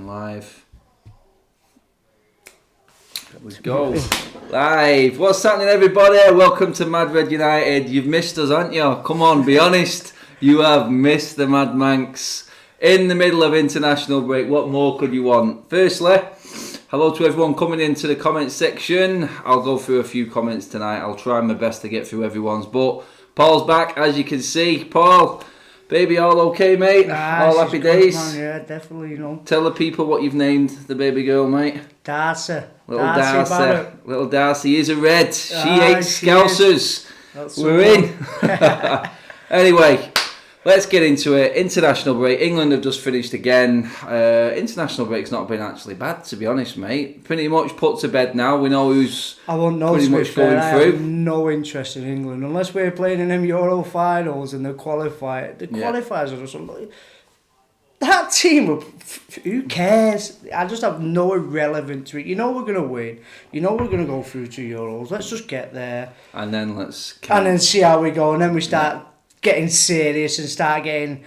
And live. There we go. Live. What's happening, everybody? Welcome to Mad Red United. You've missed us, haven't you? Come on, be honest. You have missed the Mad Manx. In the middle of international break, what more could you want? Firstly, hello to everyone coming into the comments section. I'll go through a few comments tonight. I'll try my best to get through everyone's. But Paul's back, as you can see. Paul, baby, all okay, mate? All happy days? Man, yeah, definitely, you know. Tell the people what you've named the baby girl, mate. Darcy. Little Darcy is a red. She hates Scousers. We're in. Anyway, let's get into it. International break. England have just finished again. International break's not been actually bad, to be honest, mate. Pretty much put to bed now. We know who's pretty much going through. I have no interest in England unless we're playing in them Euro finals and the qualifiers. The qualifiers are just that team. Who cares? I just have no irrelevance to it. You know we're gonna win. You know we're gonna go through to Euros. Let's just get there and then see how we go. And then we start getting serious and start getting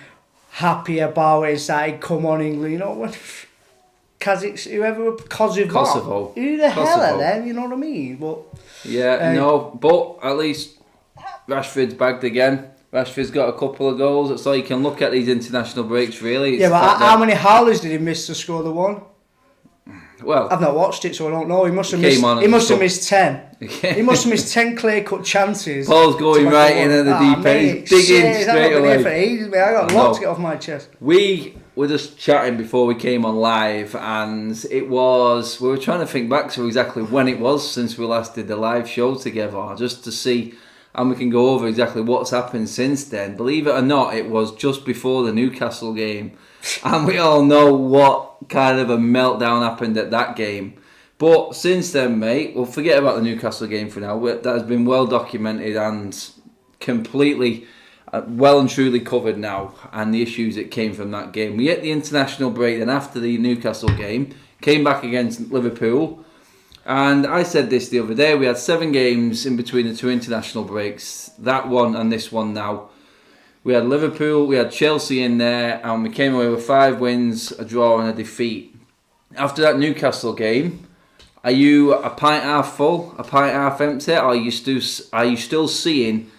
happy about it and start, come on England, you know, Kosovo. Who the hell are them, you know what I mean? But but at least Rashford's bagged again. Rashford's got a couple of goals. That's all you can look at these international breaks, really. But how many howlers did he miss to score the one? Well, I've not watched it, so I don't know. He must have missed 10. He must have missed 10 clear-cut chances. Paul's going right in at the deep end. He's digging straight away. For ages, mate. I got a lot to get off my chest. We were just chatting before we came on live, and we were trying to think back to exactly when it was since we last did the live show together, just to see, and we can go over exactly what's happened since then. Believe it or not, it was just before the Newcastle game. And we all know what kind of a meltdown happened at that game. But since then, mate, we'll forget about the Newcastle game for now. That has been well documented and completely, well and truly covered now. And the issues that came from that game. We hit the international break, then after the Newcastle game, came back against Liverpool. And I said this the other day, we had 7 games in between the 2 international breaks. That one and this one now. We had Liverpool, we had Chelsea in there, and we came away with 5 wins, a draw and a defeat. After that Newcastle game, are you a pint half full, a pint half empty, or are you still seeing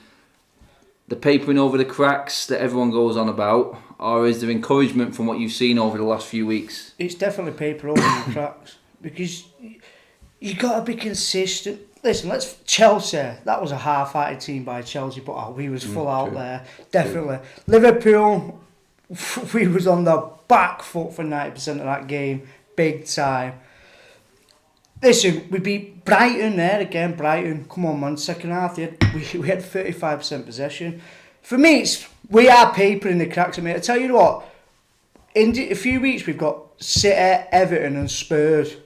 the papering over the cracks that everyone goes on about, or is there encouragement from what you've seen over the last few weeks? It's definitely paper over the cracks, because you got to be consistent. Listen, Chelsea, that was a half-hearted team by Chelsea, but we was full out there, definitely. Liverpool, we was on the back foot for 90% of that game, big time. Listen, we beat Brighton there again, Brighton, come on man, second half, we had 35% possession. For me, we are papering the cracks, mate. I tell you what, in a few weeks we've got City, Everton and Spurs.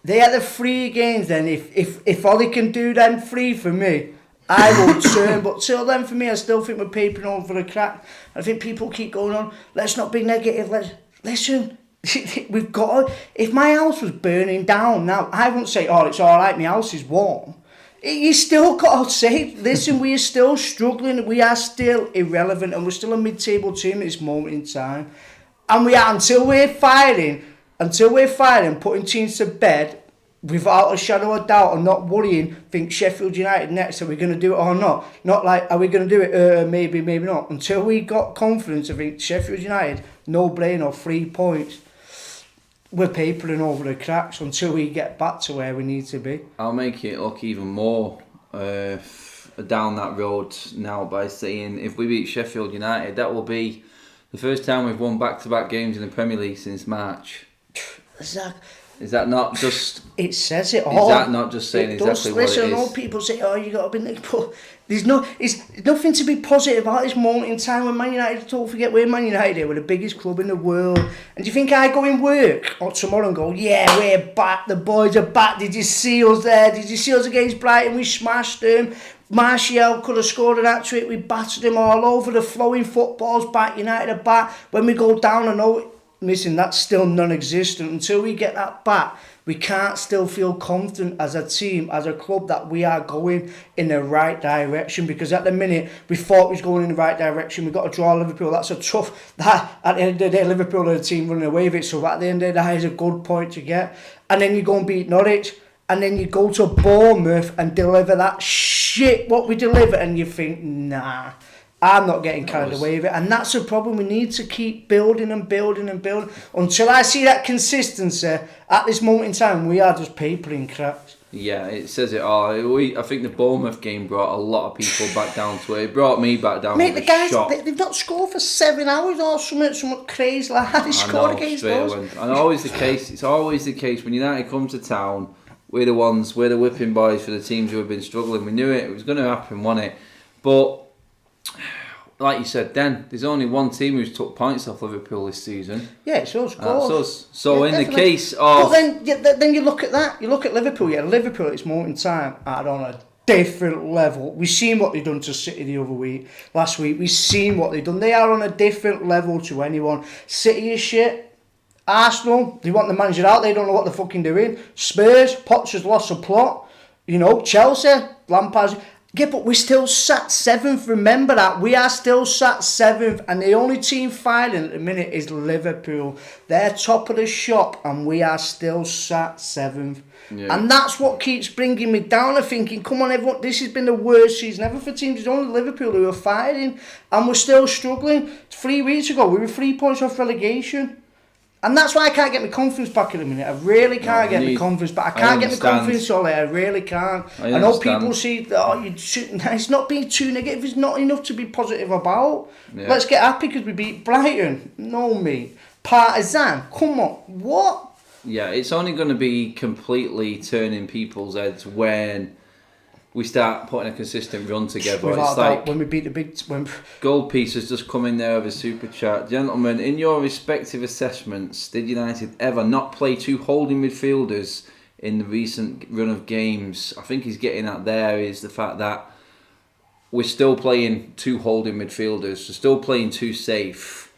They are the 3 games then. If Ollie can do them 3 for me, I will turn. But till then, for me, I still think we're papering over the crack. I think people keep going on. Let's not be negative. Listen, we've got to, if my house was burning down now, I wouldn't say, oh, it's all right, my house is warm. You still got to say, listen, we are still struggling. We are still irrelevant, and we're still a mid-table team at this moment in time. And we are, until we're firing, putting teams to bed without a shadow of doubt and not worrying, think Sheffield United next, are we going to do it or not? Not like, are we going to do it? Maybe not. Until we got confidence, I think Sheffield United, no brainer, 3 points. We're papering over the cracks until we get back to where we need to be. I'll make it look even more down that road now by saying if we beat Sheffield United, that will be the first time we've won back-to-back games in the Premier League since March. Is that not just... It says it all. Is that not just saying exactly what it is? Listen, I know people say, oh, you got to be... But there's nothing to be positive about this moment in time when Man United, don't forget, we're Man United, we're the biggest club in the world. And do you think I go in work or tomorrow and go, yeah, we're back, the boys are back, did you see us there? Did you see us against Brighton? We smashed them. Martial could have scored an hat-trick, we battered him all over, the flowing football's back, United are back. When we go down, I know listen, that's still non-existent. Until we get that back, we can't still feel confident as a team, as a club, that we are going in the right direction. Because at the minute, we thought we was going in the right direction. We got to draw Liverpool. That's a tough... That, at the end of the day, Liverpool are the team running away with it. So at the end of the day, it's a good point to get. And then you go and beat Norwich. And then you go to Bournemouth and deliver that shit, what we deliver. And you think, nah... I'm not getting carried away with it, and that's the problem. We need to keep building and building and building. Until I see that consistency, at this moment in time, we are just papering cracks. Yeah, it says it all. I think the Bournemouth game brought a lot of people back down to it. It brought me back down. Mate, the guys, they've not scored for 7 hours or something crazy like that. They scored against us. And always the case. It's always the case when United come to town. We're the whipping boys for the teams who have been struggling. We knew it was going to happen, wasn't it? But like you said, then there's only one team who's took points off Liverpool this season. Yeah, it's us. That's us. So yeah, in the case of, but then you look at that. You look at Liverpool. Yeah, Liverpool at this moment in time are on a different level. We've seen what they've done to City last week. We've seen what they've done. They are on a different level to anyone. City is shit. Arsenal, they want the manager out. They don't know what they're fucking doing. Spurs, Potter's lost the plot. You know, Chelsea, Lampard's. Yeah, but we're still sat 7th. Remember that. We are still sat 7th. And the only team fighting at the minute is Liverpool. They're top of the shop and we are still sat 7th. Yeah. And that's what keeps bringing me down. I'm thinking, come on, everyone, this has been the worst season ever for teams. It's only Liverpool who are fighting. And we're still struggling. 3 weeks ago, we were 3 points off relegation. And that's why I can't get my confidence back in a minute. I really can't get my confidence back. I can't get my confidence on it. I really can't. I know people see, it's not being too negative. It's not enough to be positive about. Yeah. Let's get happy because we beat Brighton. No, mate. Partizan. Come on. What? Yeah, it's only going to be completely turning people's heads when we start putting a consistent run together. Without doubt, when we beat the big... Gold piece has just come in there with a super chat. Gentlemen, in your respective assessments, did United ever not play two holding midfielders in the recent run of games? I think he's getting at there is the fact that we're still playing two holding midfielders. We're still playing too safe.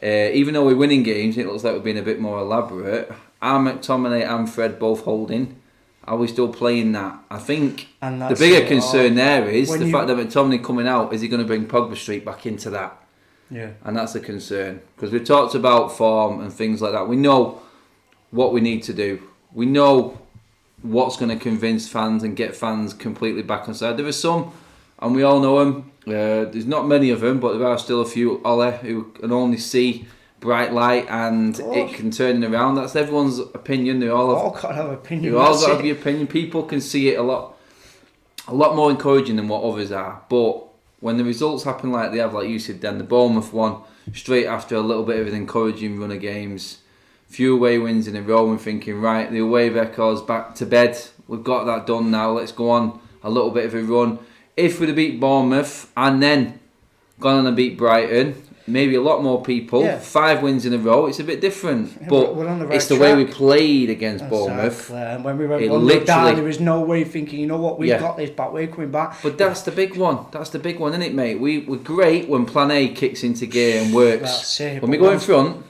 Even though we're winning games, it looks like we're being a bit more elaborate. Are McTominay and Fred both holding? Are we still playing that? I think the bigger concern there is the fact that McTominay coming out, is he going to bring Pogba straight back into that? Yeah. And that's a concern. Because we've talked about form and things like that. We know what we need to do. We know what's going to convince fans and get fans completely back on side. There are some, and we all know them. There's not many of them, but there are still a few, Ole, who can only see bright light and it can turn it around. That's everyone's opinion. They all got to have opinion. They all got to have your opinion. People can see it a lot more encouraging than what others are. But when the results happen like they have, like you said, then the Bournemouth one straight after a little bit of an encouraging run of games, few away wins in a row, and thinking, right, the away records back to bed. We've got that done now. Let's go on a little bit of a run. If we'd have beat Bournemouth and then gone on and beat Brighton, maybe a lot more people. Yeah. 5 wins in a row. It's a bit different, but it's the way we played against Bournemouth. And when we went 1-0 down, there was no way thinking, you know what, we've got this back. We're coming back. But that's the big one. That's the big one, isn't it, mate? We're great when Plan A kicks into gear and works. That's it. When we go in front,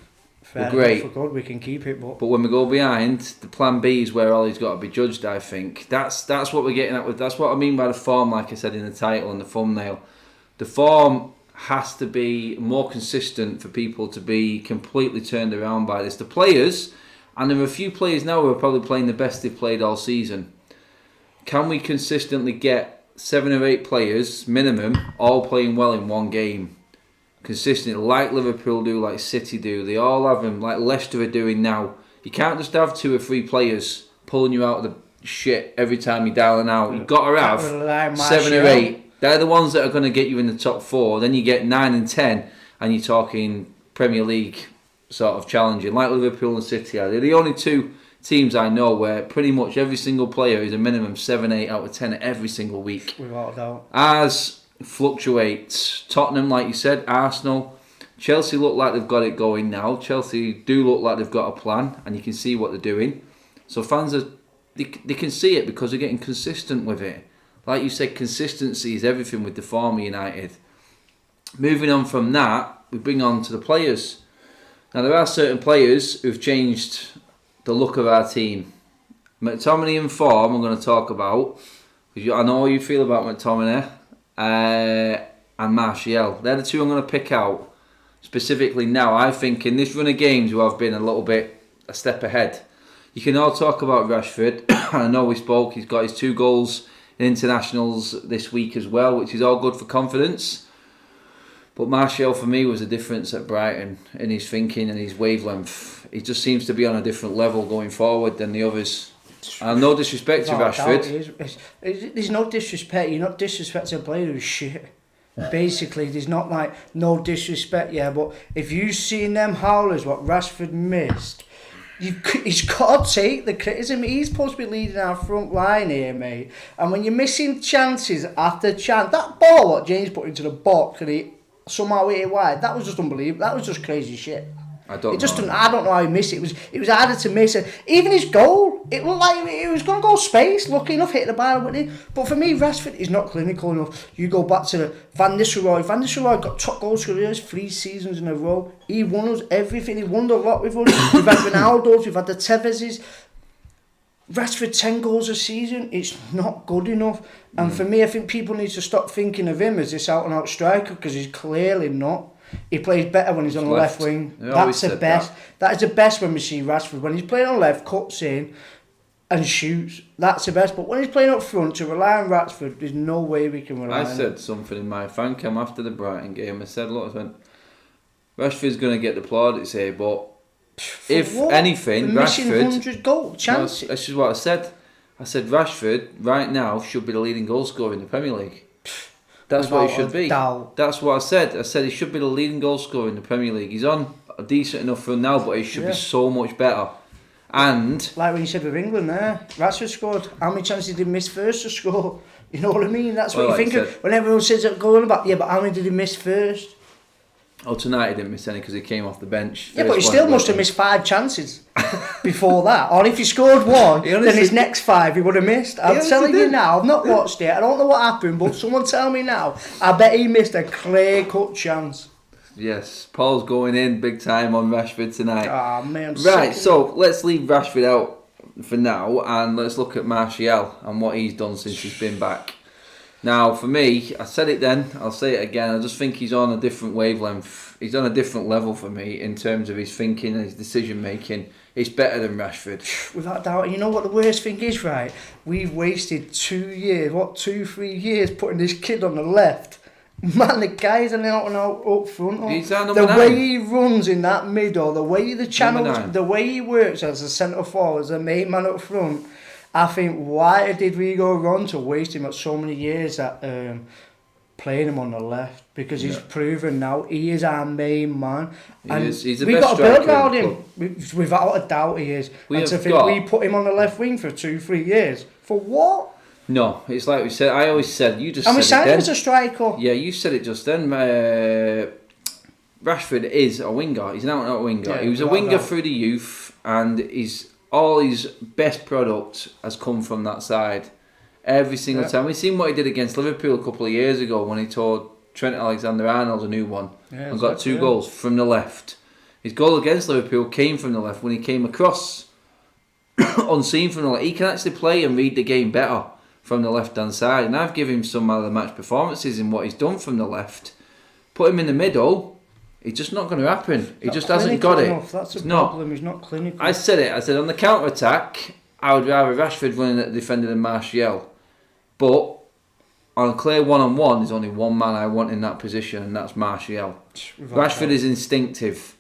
we're great. For good, we can keep it. But when we go behind, the Plan B is where Ollie's got to be judged. I think that's what we're getting at with. That's what I mean by the form. Like I said in the title and the thumbnail, the form has to be more consistent for people to be completely turned around by this. The players, and there are a few players now who are probably playing the best they've played all season. Can we consistently get 7 or 8 players, minimum, all playing well in one game? Consistently, like Liverpool do, like City do. They all have them, like Leicester are doing now. You can't just have 2 or 3 players pulling you out of the shit every time you're dialing out. You've got to have 7 or 8. They're the ones that are going to get you in the top 4. Then you get 9 and 10, and you're talking Premier League sort of challenging, like Liverpool and City are. They're the only 2 teams I know where pretty much every single player is a minimum 7, 8 out of 10 every single week. Without a doubt. Ours fluctuates. Tottenham, like you said, Arsenal. Chelsea look like they've got it going now. Chelsea do look like they've got a plan, and you can see what they're doing. So fans they can see it because they're getting consistent with it. Like you said, consistency is everything with the form of United. Moving on from that, we bring on to the players. Now, there are certain players who've changed the look of our team. McTominay in form, I'm going to talk about. I know how you feel about McTominay and Martial. They're the two I'm going to pick out specifically now. I think in this run of games where I've been a step ahead. You can all talk about Rashford. I know we spoke. He's got his 2 goals in internationals this week as well, which is all good for confidence. But Martial for me was a difference at Brighton in his thinking and his wavelength. He just seems to be on a different level going forward than the others. And no disrespect to Rashford. There's no disrespect. You're not disrespecting a player who's shit. Basically, there's not like no disrespect, but if you've seen them howlers, what Rashford missed, he's got to take the criticism. He's supposed to be leading our front line here, mate. And when you're missing chances after chance, that ball what James put into the box and he somehow hit it wide, that was just unbelievable. That was just crazy shit. I don't know how he missed it. It was harder to miss it. Even his goal, it looked like it was going to go space. Lucky enough, hit the bar. But for me, Rashford is not clinical enough. You go back to Van Nistelrooy. Van Nistelrooy got top goal scorers 3 seasons in a row. He won us everything. He won a lot with us. We've had Ronaldo's, we've had the Tevez's. Rashford 10 goals a season, it's not good enough. And for me, I think people need to stop thinking of him as this out-and-out striker, because he's clearly not. He plays better when he's on the left wing. That's the best. That is the best when we see Rashford. When he's playing on left, cuts in and shoots. That's the best. But when he's playing up front, to rely on Rashford, there's no way we can rely on him. I said something in my fan cam after the Brighton game. I said, look, Rashford's going to get the plaudits here, but if anything, Rashford... missing 100 goal chances. This is what I said. I said Rashford, right now, should be the leading goal scorer in the Premier League. That's what he should be. That's what I said. I said he should be the leading goal scorer in the Premier League. He's on a decent enough run now, but he should be so much better. And like when you said with England there, Rashford scored. How many chances did he miss first to score? You know what I mean? That's what you think of when everyone says that going about, but how many did he miss first? Oh, tonight he didn't miss any because he came off the bench. Yeah, but he still must have missed 5 chances before that. Or if he scored one, then his next 5 he would have missed. I'm telling you now, I've not watched it. I don't know what happened, but someone tell me now. I bet he missed a clear-cut chance. Yes, Paul's going in big time on Rashford tonight. Ah, man. Right, so let's leave Rashford out for now and let's look at Martial and what he's done since he's been back. Now, for me, I said it then, I'll say it again, I just think he's on a different wavelength. He's on a different level for me in terms of his thinking and his decision making. He's better than Rashford. Without doubt. And you know what the worst thing is, right? We've wasted 2 years, 3 years putting this kid on the left. Man, the guy's an out and out up front. He's our number the 9. way he runs in that middle, the way the channels, the way he works as a centre forward, as a main man up front, I think, why did we go wrong to waste him at so many years at playing him on the left? Because he's proven now he is our main man. He's the we best got to build striker around him. Without a doubt he is. And to think we put him on the left wing for 2-3 years. For what? No, it's like we said. I always said, you just said it then. And we signed him as a striker. Yeah, you said it just then. Rashford is a winger. He's an out-and-out winger. Yeah, he was a winger through the youth, and all his best product has come from that side. Every single time. We've seen what he did against Liverpool a couple of years ago when he tore Trent Alexander-Arnold a new one and got 2 goals from the left. His goal against Liverpool came from the left when he came across unseen from the left. He can actually play and read the game better from the left-hand side. And I've given him some of the match performances in what he's done from the left. Put him in the middle, it's just not going to happen. He just hasn't got it. That's the problem. He's not clinical. I said it. I said on the counter-attack, I would rather Rashford running at the defender than Martial. But on a clear one-on-one, there's only one man I want in that position, and that's Martial. Rashford is instinctive.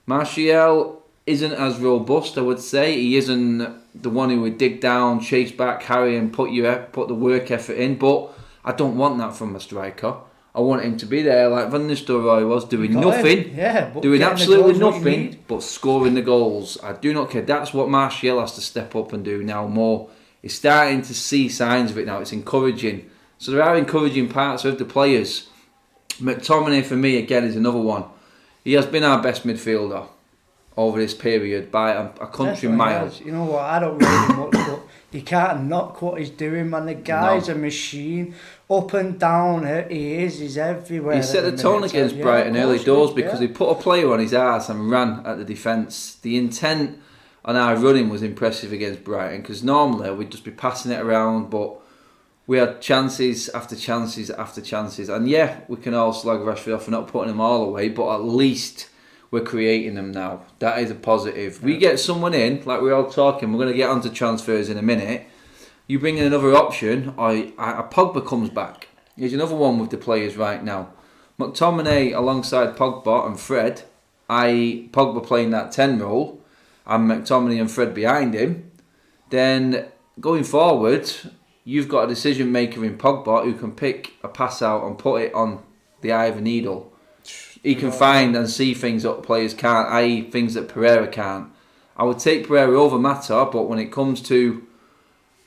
Martial isn't as robust, I would say. He isn't the one who would dig down, chase back, harry, and put the work effort in. But I don't want that from a striker. I want him to be there like Van Nistelrooy was, doing nothing, doing absolutely nothing, but scoring the goals. I do not care. That's what Martial has to step up and do now more. He's starting to see signs of it now. It's encouraging. So there are encouraging parts of the players. McTominay, for me, again, is another one. He has been our best midfielder. over this period by a country mile. You know what? I don't rate him much, but you can't knock what he's doing, man. The guy's a machine, up and down. He's everywhere. He set the tone against Brighton early doors because he put a player on his arse and ran at the defence. The intent on our running was impressive against Brighton because normally we'd just be passing it around, but we had chances after chances after chances. And yeah, we can all slag Rashford off for not putting them all away, but at least we're creating them now. That is a positive. We get someone in, like we're all talking, we're going to get onto transfers in a minute. You bring in another option, Pogba comes back. Here's another one with the players right now. McTominay alongside Pogba and Fred, i.e. Pogba playing that 10 role, and McTominay and Fred behind him. Then going forward, you've got a decision maker in Pogba who can pick a pass out and put it on the eye of a needle. He can find and see things that players can't, i.e. things that Pereira can't. I would take Pereira over Mata, but when it comes to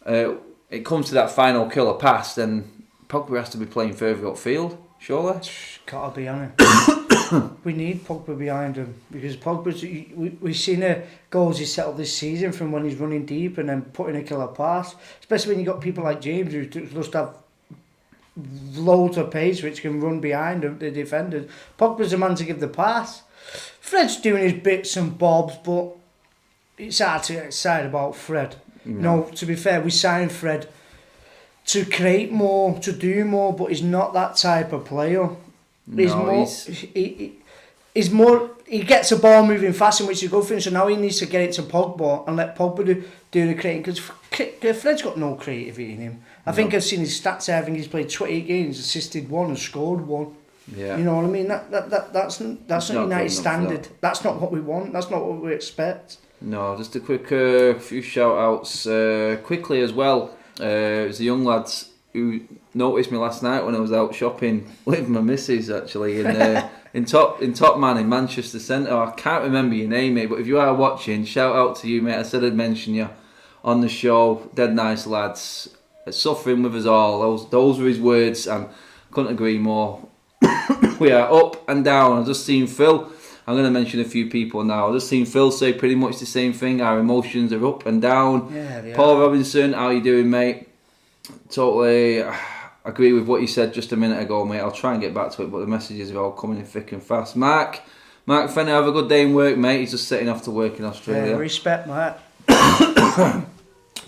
that final killer pass, then Pogba has to be playing further upfield, surely. Gotta be on him. We need Pogba behind him because Pogba's. We've seen goals he's set up this season from when he's running deep and then putting a killer pass. Especially when you got people like James who just have loads of pace which can run behind the defenders. Pogba's the man to give the pass. Fred's doing his bits and bobs, but it's hard to get excited about Fred. No, to be fair, we signed Fred to create more, to do more, but he's not that type of player. He's more. He gets the ball moving fast, in which he's good for him. So now he needs to get it to Pogba and let Pogba do the creating, because Fred's got no creativity in him. I think I've seen his stats there. I think he's played 28 games, assisted 1 and scored 1. Yeah. You know what I mean? That's not United standard. That's not what we want. That's not what we expect. No, just a quick few shout outs quickly as well. It was the young lads who noticed me last night when I was out shopping with my missus actually in Top Man in Manchester Centre. I can't remember your name, mate, but if you are watching, shout out to you, mate. I said I'd mention you on the show. Dead nice lads, suffering with us all. Those were his words, and couldn't agree more. We are up and down. I've just seen Phil. I'm going to mention a few people now. I've just seen Phil say pretty much the same thing. Our emotions are up and down. Yeah, Paul Robinson, how you doing, mate? Totally agree with what you said just a minute ago, mate. I'll try and get back to it, but the messages are all coming in thick and fast. Mark Fenner, have a good day in work, mate. He's just setting off to work in Australia. Yeah, respect, mate.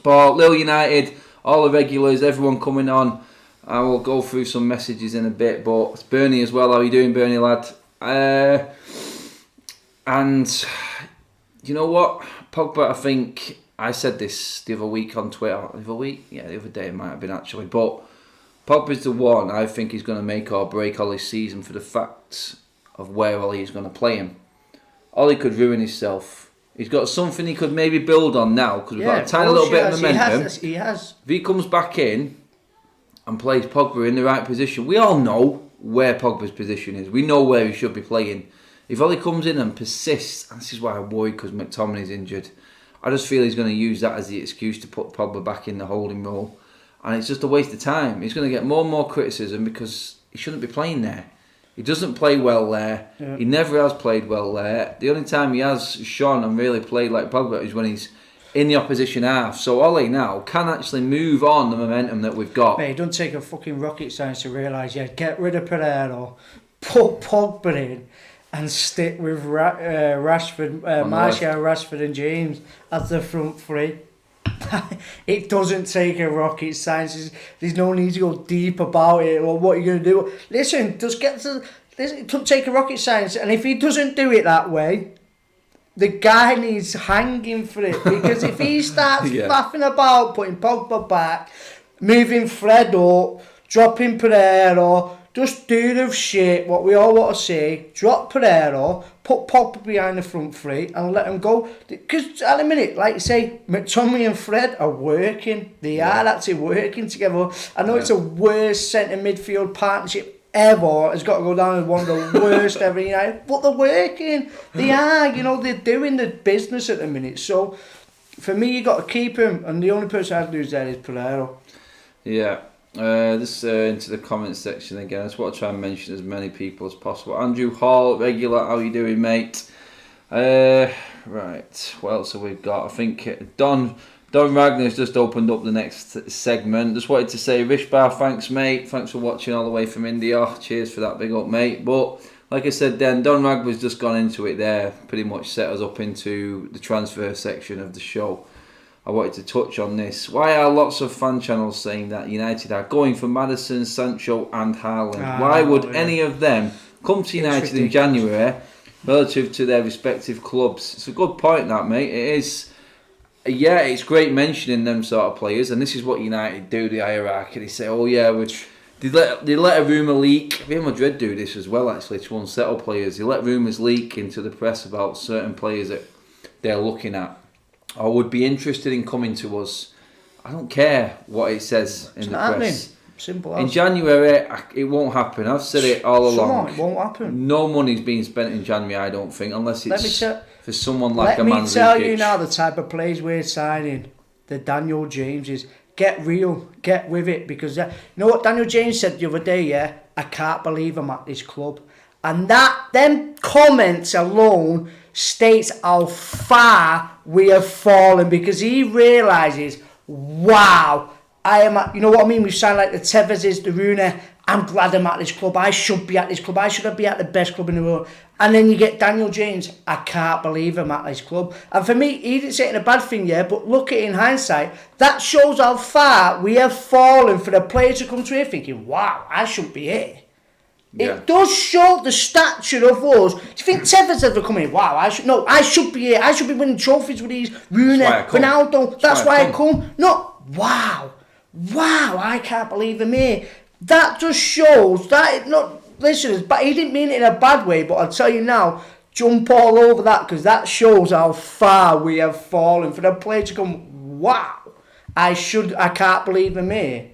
But Lille United, all the regulars, everyone coming on. I will go through some messages in a bit, but it's Bernie as well. How you doing, Bernie, lad? And you know what? Pogba, I think I said this the other week on Twitter. The other day it might have been actually. But Pogba's the one I think is going to make or break Ollie's season for the fact of where Ollie is going to play him. Ollie could ruin himself. He's got something he could maybe build on now because we've got a tiny little bit of momentum. He has. If he comes back in and plays Pogba in the right position, we all know where Pogba's position is. We know where he should be playing. If Ollie comes in and persists, and this is why I'm worried because McTominay's injured, I just feel he's going to use that as the excuse to put Pogba back in the holding role. And it's just a waste of time. He's going to get more and more criticism because he shouldn't be playing there. He doesn't play well there. Yeah. He never has played well there. The only time he has shone and really played like Pogba is when he's in the opposition half. So Ollie now can actually move on the momentum that we've got. Mate, it don't take a fucking rocket science to realise, get rid of Pereira, put Pogba in, and stick with Rashford, Martial, Rashford and James as the front three. It doesn't take a rocket science. There's no need to go deep about it or what you're going to do. Listen, it doesn't take a rocket science. And if he doesn't do it that way, the guy needs hanging for it. Because if he starts faffing about, putting Pogba back, moving Fred up, dropping Pereira, just do the shit, what we all want to see, drop Pereira, put Pogba behind the front three and let him go. Because at the minute, like you say, McTominay and Fred are working. They are actually working together. I know it's the worst centre midfield partnership ever. It's got to go down as one of the worst ever in United. But they're working. They are, they're doing the business at the minute. So, for me, you got to keep him. And the only person I'd lose there is Pereira. Yeah. This into the comments section again. I just want to try and mention as many people as possible. Andrew Hall, regular, how you doing, mate? Right, what else have we got? I think Don Ragnar's just opened up the next segment. Just wanted to say, Rishbar, thanks mate. Thanks for watching all the way from India. Cheers for that, big up mate. But like I said then, Don Ragnar's just gone into it there. Pretty much set us up into the transfer section of the show. I wanted to touch on this. Why are lots of fan channels saying that United are going for Maddison, Sancho and Haaland? Why would any of them come to United in January relative to their respective clubs? It's a good point, that, mate. It is. Yeah, it's great mentioning them sort of players, and this is what United do, the hierarchy. They say, oh yeah, they let a rumour leak. Real Madrid do this as well, actually, to unsettle players. They let rumours leak into the press about certain players that they're looking at or would be interested in coming to us. I don't care what it says in the press. Simple in January, it won't happen. I've said it all along. It won't happen. No money's being spent in January, I don't think, unless it's for someone like a Mandzukic. Let me tell you now the type of players we're signing. The Daniel Jameses. Get real. Get with it. Because you know what Daniel James said the other day, yeah? I can't believe I'm at this club. And them comments alone states how far we have fallen, because he realises, wow, I am at, you know what I mean? We've signed like the Tevez's, the Rooney. I'm glad I'm at this club. I should be at this club. I should be at the best club in the world. And then you get Daniel James. I can't believe I'm at this club. And for me, he didn't say it in a bad thing, yeah, but look at it in hindsight. That shows how far we have fallen for the players to come to here thinking, wow, I shouldn't be here. Yeah. It does show the stature of us. Do you think Tevez ever come in? Wow, I should be here. I should be winning trophies with these. Rooney, Ronaldo. That's why I come. No, wow, I can't believe I'm here. That just shows that. Listeners, but he didn't mean it in a bad way. But I'll tell you now, jump all over that, because that shows how far we have fallen. For the player to come, wow, I can't believe I'm here.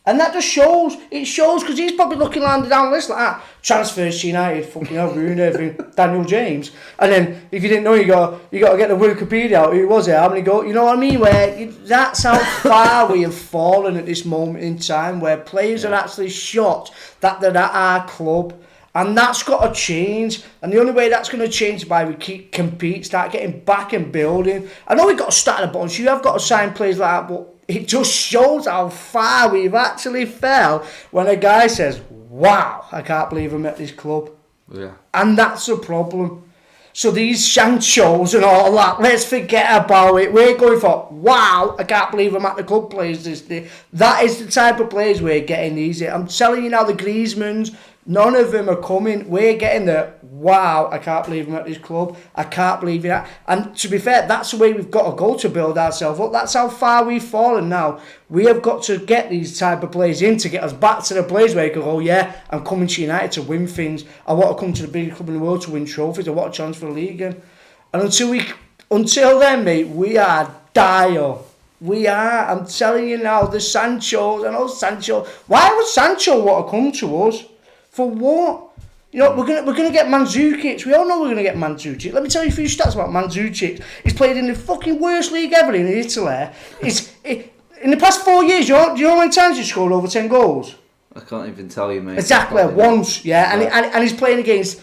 And that just shows. It shows, because he's probably looking down the list like that. Transfers to United, fucking hell, Rooney, Daniel James. And then, if you didn't know, you got to get the Wikipedia out. Who was it? How many goals? You know what I mean? That's how far we have fallen at this moment in time, where players are actually shocked that they're at our club. And that's got to change. And the only way that's going to change is by we keep compete, start getting back and building. I know we've got to start at the bottom, so you have got to sign players like that, but it just shows how far we've actually fell when a guy says, wow, I can't believe I'm at this club. Yeah. And that's the problem. So these Sanchos and all that, let's forget about it. We're going for, wow, I can't believe I'm at the club players this day. That is the type of players we're getting these. I'm telling you now, the Griezmanns, none of them are coming. We're getting the, wow, I can't believe I'm at this club. I can't believe that. And to be fair, that's the way we've got to go to build ourselves up. That's how far we've fallen now. We have got to get these type of players in to get us back to the place where you go, oh yeah, I'm coming to United to win things. I want to come to the biggest club in the world to win trophies. I want a chance for the league. And until then, mate, we are dire. We are. I'm telling you now, the Sancho. I know Sancho. Why would Sancho want to come to us? For what? You know, we're gonna get Mandzukic. We all know we're gonna get Mandzukic. Let me tell you a few stats about Mandzukic. He's played in the fucking worst league ever in Italy. In the past 4 years, do you know how many times he scored over 10 goals? I can't even tell you, mate. Exactly, once, yeah. And he's playing against.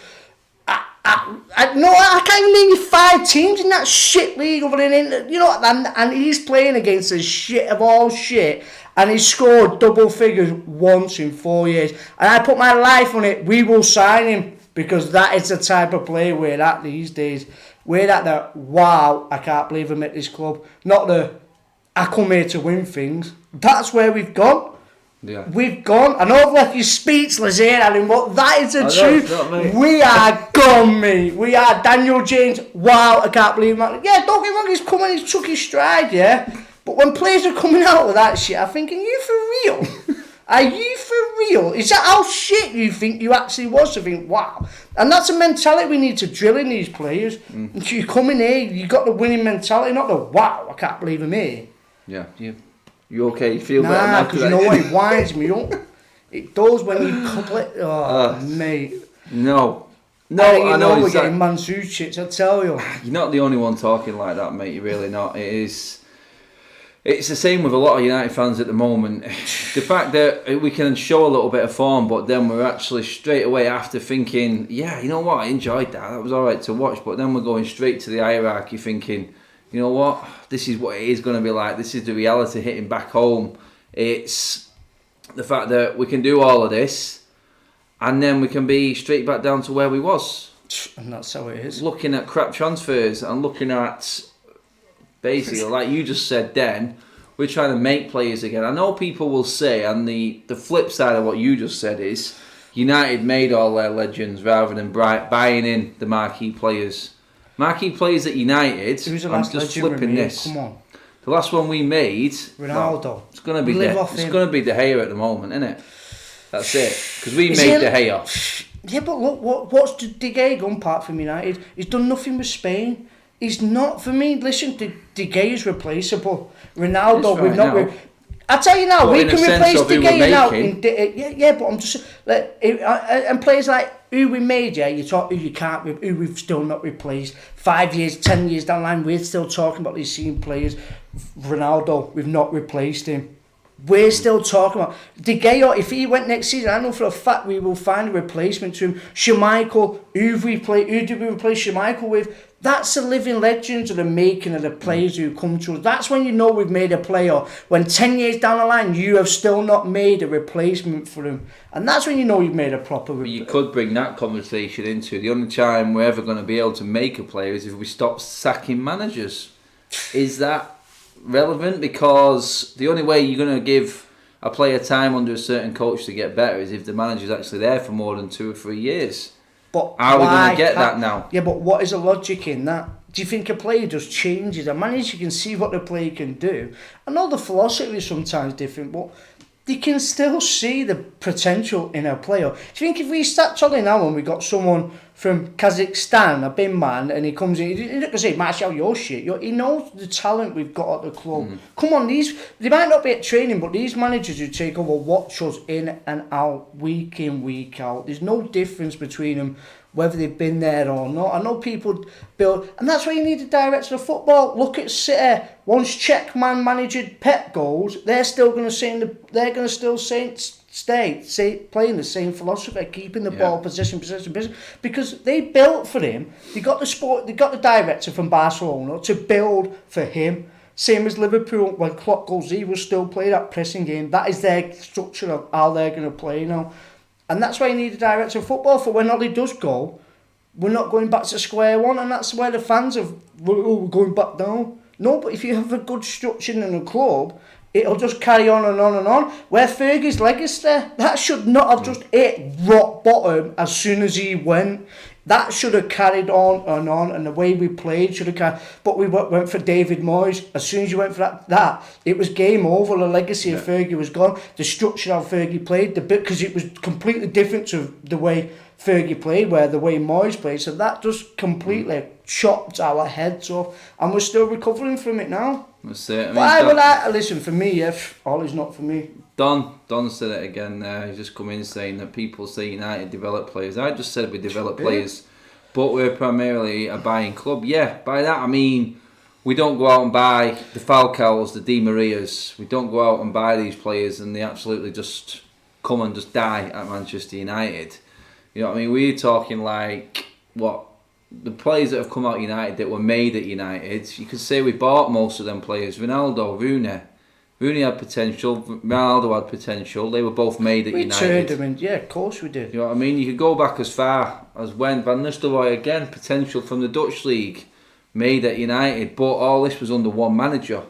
I can't even name you 5 teams in that shit league over in, you know, and he's playing against the shit of all shit. And he scored double figures once in 4 years. And I put my life on it. We will sign him, because that is the type of player we're at these days. We're at the, wow, I can't believe I'm at this club. Not the, I come here to win things. That's where we've gone. Yeah. We've gone. I know I've left you speechless here, Alan, but that is the truth. We are gone, mate. We are Daniel James. Wow, I can't believe it. Yeah, don't get me wrong, he's coming, he's took his stride, yeah. But when players are coming out with that shit, I'm thinking, you for real? Are you for real? Is that how shit you think you actually was to think, wow? And that's a mentality we need to drill in these players. So you come in here, you got the winning mentality, not the, wow, I can't believe I'm here. Yeah, you okay? You feel better now? Nah, because you know what? It winds me up. It does when you couple it. Oh, mate. No, I know we're getting Mandzukic, I tell you. You're not the only one talking like that, mate. You're really not. It is. It's the same with a lot of United fans at the moment. The fact that we can show a little bit of form, but then we're actually straight away after thinking, yeah, you know what, I enjoyed that. That was all right to watch. But then we're going straight to the hierarchy thinking, you know what, this is what it is going to be like. This is the reality hitting back home. It's the fact that we can do all of this and then we can be straight back down to where we was. And that's how it is. Looking at crap transfers and looking at... Basically, like you just said then, we're trying to make players again. I know people will say, and the flip side of what you just said is, United made all their legends rather than buying in the marquee players. Marquee players at United, I'm just flipping this. Come on. The last one we made, Ronaldo. Well, it's going to be De Gea at the moment, isn't it? That's it. Because we made De Gea. Yeah, but look, what's De Gea gone apart from United? He's done nothing with Spain. He's not, for me, listen, De Gea is replaceable. Ronaldo, we've not... I tell you now, we can replace De Gea now. Yeah, but I'm just... and players like who we made, yeah, you talk who you can't... Who we've still not replaced. 5 years, 10 years down the line, we're still talking about these same players. Ronaldo, we've not replaced him. We're still talking about De Gea. If he went next season, I know for a fact we will find a replacement to him. Schmeichel, who did we replace Schmeichel with? That's the living legends of the making of the players who come to us. That's when you know we've made a player. When 10 years down the line, you have still not made a replacement for him. And that's when you know you've made a proper replacement. You could bring that conversation into the only time we're ever going to be able to make a player is if we stop sacking managers. Is that relevant? Because the only way you're going to give a player time under a certain coach to get better is if the manager's actually there for more than 2 or 3 years. But how are we going to get that now? Yeah, but what is the logic in that? Do you think a player just changes? A manager can see what the player can do. I know the philosophy is sometimes different, but they can still see the potential in a player. Do you think if we start telling now and we got someone from Kazakhstan, a bin man, and he comes in, he's not going to say, Marshall, your shit. He knows the talent we've got at the club. Come on, they might not be at training, but these managers who take over watch us in and out, week in, week out. There's no difference between them, whether they've been there or not. I know people build, and that's why you need a director of football. Look at City. Once Czech manager Pep goes, they're still going to stay playing the same philosophy, keeping the ball possession, because they built for him. They got the director from Barcelona to build for him. Same as Liverpool, when Klopp goes, he will still play that pressing game. That is their structure of how they're going to play now. And that's why you need a director of football, for when Ollie does go, we're not going back to square one, and that's where the fans we're going back down. No, but if you have a good structure in a club, it'll just carry on and on and on. Where Fergie's legacy, that should not have just hit rock bottom as soon as he went. That should have carried on, and the way we played should have carried. But we went for David Moyes. As soon as you went for that it was game over. The legacy of Fergie was gone. The structure of Fergie played, because it was completely different to the way Fergie played, where the way Moyes played. So that just completely chopped our heads off, and we're still recovering from it now. That's it. Listen, for me, Ollie's not for me. Don said it again there. He's just come in saying that people say United develop players. I just said we develop players, but we're primarily a buying club. Yeah, by that I mean we don't go out and buy the Falcaos, the Di Marias. We don't go out and buy these players and they absolutely just come and just die at Manchester United. You know what I mean? We're talking like the players that have come out of United that were made at United. You could say we bought most of them players. Ronaldo, Rooney had potential, Ronaldo had potential. They were both made at United. We turned them in, yeah, of course we did. You know what I mean? You could go back as far as when Van Nistelrooy, again, potential from the Dutch league, made at United, but all this was under one manager.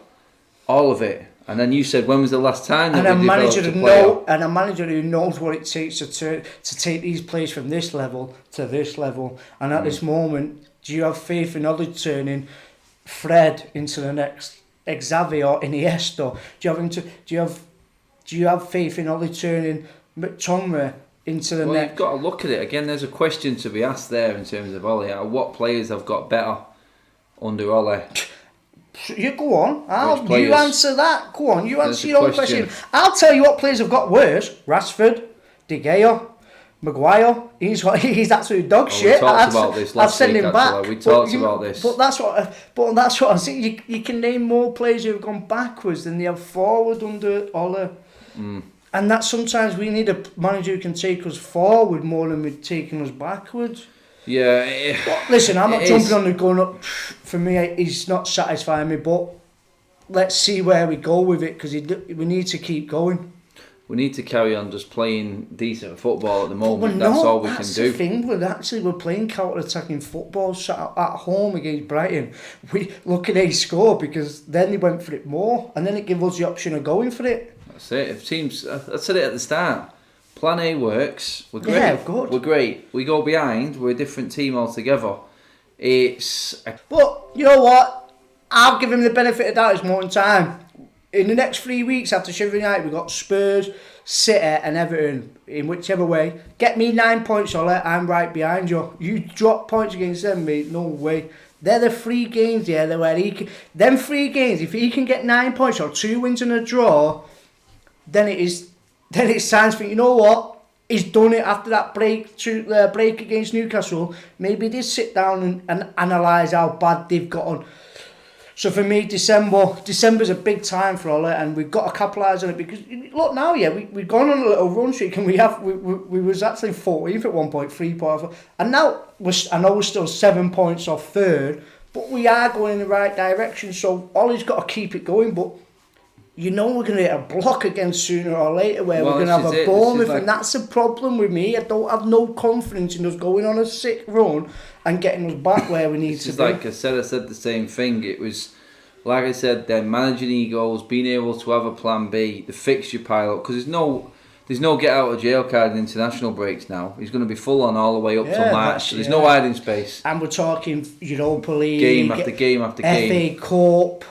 All of it. And then you said, when was the last time that we developed a player? And a manager who knows what it takes to take these players from this level to this level. And at this moment, do you have faith in Ollie turning Fred into the next Xavi or Iniesta? Do you have faith in Ollie turning McTominay into the next? You've got to look at it again. There's a question to be asked there in terms of Ollie. What players have got better under Ollie? You go on. You answer that. Go on. You answer your own question. I'll tell you what players have got worse. Rashford, De Gea, Maguire, he's absolute dog shit. We talked about this last week, actually. We talked about this. But that's what I'm saying. You can name more players who have gone backwards than they have forward under Ole. And that sometimes we need a manager who can take us forward more than we're taking us backwards. Yeah. But listen, I'm not jumping on the gun up. For me, he's not satisfying me, but let's see where we go with it, because we need to keep going. We need to carry on just playing decent football at the moment. That's all we can do. That's the thing. We're playing counter-attacking football at home against Brighton. We look at they score, because then they went for it more, and then it gives us the option of going for it. That's it. If teams, I said it at the start. Plan A works. We're great. Yeah, good. We're great. We go behind. We're a different team altogether. But you know what? I'll give him the benefit of that. It's more in time. In the next 3 weeks after Sheffield United, we've got Spurs, City and Everton. In whichever way. Get me 9 points, Ole. I'm right behind you. You drop points against them, mate. No way. They're the 3 games, yeah, where he can... Them 3 games, if he can get 9 points or 2 wins and a draw, then it's time to think, you know what? He's done it after that break against Newcastle. Maybe they sit down and analyse how bad they've gotten. So for me, December's a big time for Ole, and we've got to capitalise on it, because look now, yeah, we've gone on a little run streak, and we was actually 14th at 1 point, 3 points, and now I know we're still 7 points off third, but we are going in the right direction. So Ole's got to keep it going, but you know we're going to hit a block again sooner or later, where we're going to have a Bournemouth, and that's the problem with me. I don't have no confidence in us going on a sick run and getting us back where we need to be. Like I said the same thing. It was, like I said, then managing egos, being able to have a plan B, the fixture pile up, because there's no get out of jail card in international breaks now. He's going to be full on all the way up till March. So there's no hiding space. And we're talking Europa League, game after game after game, FA Cup.